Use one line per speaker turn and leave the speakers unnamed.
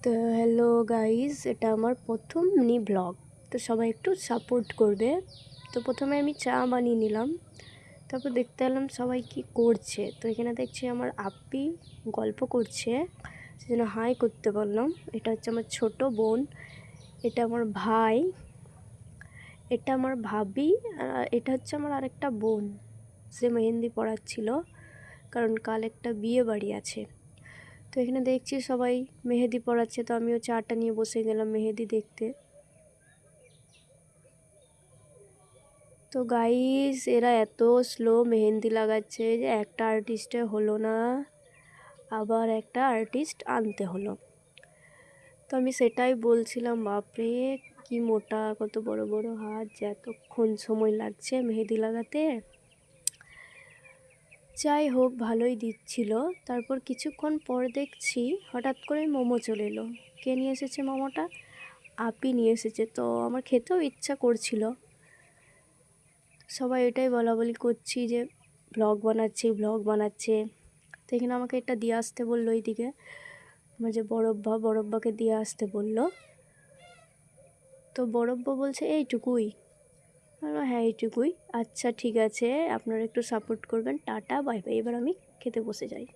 তো hello guys, এটা আমার প্রথম মিনি ব্লগ। তো সবাই একটু সাপোর্ট করবে। তো প্রথমে আমি চা বানিয়ে নিলাম, তারপর দেখতে এলাম সবাই কি করছে। তো এখানে দেখছি আমার আপ্পি গল্প করছে, সেজন্য হাই করতে বললাম। এটা হচ্ছে আমার ছোট বোন, এটা আমার ভাই, এটা আমার ভাবি, এটা হচ্ছে আমার আরেকটা বোন। সে মেহেন্দি পড়াচ্ছিল, কারণ কাল একটা বিয়ে বাড়ি আছে। তো এখানে দেখছি সবাই মেহেদি পড়াচ্ছে, তো আমিও চাটা নিয়ে বসে গেলাম মেহেদি দেখতে। তো গাইস, এরা এত স্লো মেহেন্দি লাগাচ্ছে যে একটা আর্টিস্টে হলো না, আবার একটা আর্টিস্ট আনতে হলো। তো আমি সেটাই বলছিলাম, বাপরে কি মোটা, কত বড় বড় হাত, যে এতক্ষণ সময় লাগছে মেহেদি লাগাতে। যাই হোক, ভালোই দিচ্ছিল। তারপর কিছুক্ষণ পর দেখছি হঠাৎ করে মোমো চলে এলো। কে নিয়ে এসেছে মোমোটা? আপি নিয়ে এসেছে। তো আমার খেতেও ইচ্ছা করছিল। সবাই এটাই বলাবলি করছি যে ব্লগ বানাচ্ছে। তো এখানে আমাকে এটা দিয়ে আসতে বললো, এইদিকে আমার যে বড়ব্বাকে দিয়ে আসতে বললো। তো বড়ব্বা বলছে এইটুকুই। হ্যাঁ এইটুকুই, আচ্ছা ঠিক আছে, আপনারা একটু সাপোর্ট করবেন, টাটা বাই বাই। এবার আমি খেতে বসে যাই।